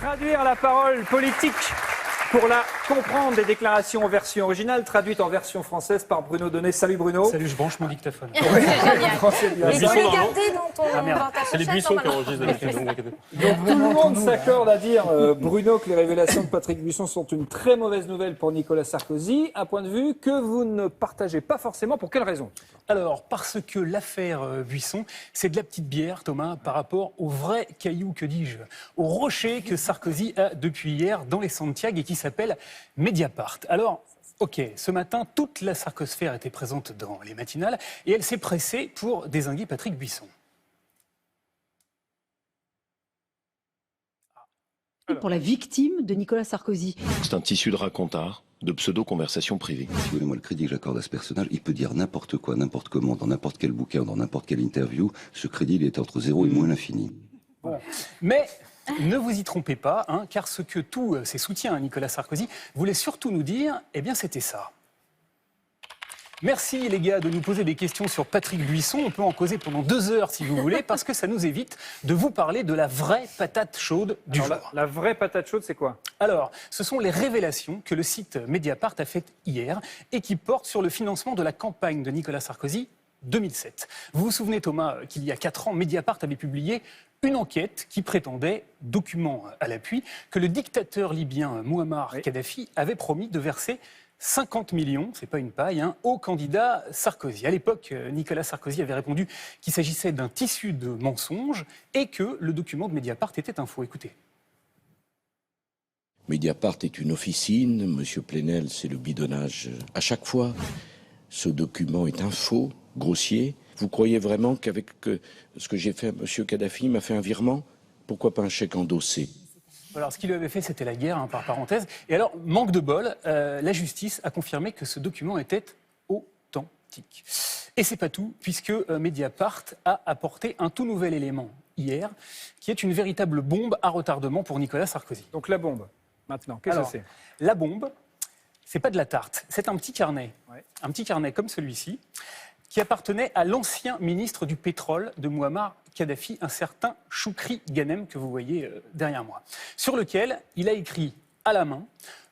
traduire la parole politique pour la comprendre, des déclarations en version originale, traduites en version française par Bruno Donnet. Salut Bruno. Salut, je branche mon dictaphone. C'est bien. Il faut le garder dans ton dans ta C'est les pochette, buissons qui normalement. enregistrent d'habitude. Donc tout le monde s'accorde à dire, Bruno, que les révélations de Patrick Buisson sont une très mauvaise nouvelle pour Nicolas Sarkozy. Un point de vue que vous ne partagez pas forcément. Pour quelle raison? Alors, parce que l'affaire Buisson, c'est de la petite bière, Thomas, par rapport au vrai caillou, que dis-je, au rocher que Sarkozy a depuis hier dans les Santiago et qui s'appelle Mediapart. Alors, ok, ce matin, toute la sarcosphère était présente dans les matinales et elle s'est pressée pour dézinguer Patrick Buisson. Pour la victime de Nicolas Sarkozy. C'est un tissu de racontard, de pseudo-conversations privées. Si vous voulez, moi, le crédit que j'accorde à ce personnage, il peut dire n'importe quoi, n'importe comment, dans n'importe quel bouquin, dans n'importe quelle interview. Ce crédit, il est entre 0 et moins l'infini. Bon. Mais ne vous y trompez pas, car ce que tous ses soutiens à Nicolas Sarkozy voulaient surtout nous dire, eh bien c'était ça. Merci les gars de nous poser des questions sur Patrick Buisson. On peut en causer pendant 2 heures si vous voulez, parce que ça nous évite de vous parler de la vraie patate chaude du jour. La vraie patate chaude, c'est quoi? Alors, ce sont les révélations que le site Mediapart a faites hier et qui portent sur le financement de la campagne de Nicolas Sarkozy 2007. Vous vous souvenez, Thomas, qu'il y a 4 ans, Mediapart avait publié une enquête qui prétendait, document à l'appui, que le dictateur libyen Mouammar Kadhafi avait promis de verser 50 millions, c'est pas une paille, au candidat Sarkozy. À l'époque, Nicolas Sarkozy avait répondu qu'il s'agissait d'un tissu de mensonges et que le document de Mediapart était un faux. Écoutez. Mediapart est une officine, Monsieur Plenel, c'est le bidonnage à chaque fois. Ce document est un faux, grossier. Vous croyez vraiment qu'avec ce que j'ai fait à Monsieur Kadhafi, il m'a fait un virement? Pourquoi pas un chèque endossé? Alors, ce qu'il lui avait fait, c'était la guerre, par parenthèse. Et alors, manque de bol, la justice a confirmé que ce document était authentique. Et c'est pas tout, puisque Mediapart a apporté un tout nouvel élément hier, qui est une véritable bombe à retardement pour Nicolas Sarkozy. Donc la bombe, maintenant, qu'est-ce que c'est? La bombe, c'est pas de la tarte, c'est un petit carnet. Un petit carnet comme celui-ci, qui appartenait à l'ancien ministre du pétrole de Mouammar Kadhafi, un certain Choukri Ghanem, que vous voyez derrière moi, sur lequel il a écrit à la main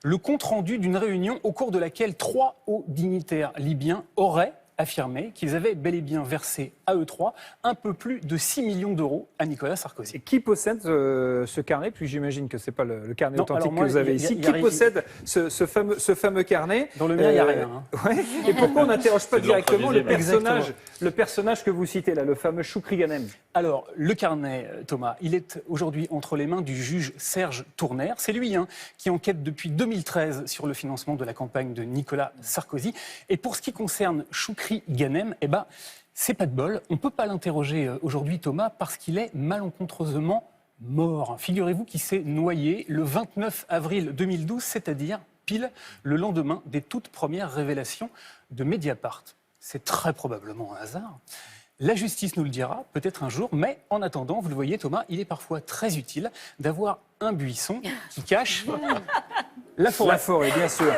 le compte-rendu d'une réunion au cours de laquelle 3 hauts dignitaires libyens auraient affirmé qu'ils avaient bel et bien versé à eux 3 un peu plus de 6 millions d'euros à Nicolas Sarkozy. Et qui possède ce carnet? Puis j'imagine que ce n'est pas le carnet authentique moi, que vous avez ici. Qui possède ce fameux carnet? Dans le mien, il n'y a rien. Ouais. Et pourquoi on n'interroge pas directement l'improvisé, le personnage que vous citez là, le fameux Choukri Ghanem? Alors, le carnet, Thomas, il est aujourd'hui entre les mains du juge Serge Tournaire. C'est lui qui enquête depuis 2013 sur le financement de la campagne de Nicolas Sarkozy. Et pour ce qui concerne Choukri Ghanem, c'est pas de bol. On ne peut pas l'interroger aujourd'hui, Thomas, parce qu'il est malencontreusement mort. Figurez-vous qu'il s'est noyé le 29 avril 2012, c'est-à-dire pile le lendemain des toutes premières révélations de Mediapart. C'est très probablement un hasard. La justice nous le dira, peut-être un jour, mais en attendant, vous le voyez, Thomas, il est parfois très utile d'avoir un buisson qui cache la forêt. La forêt, bien sûr.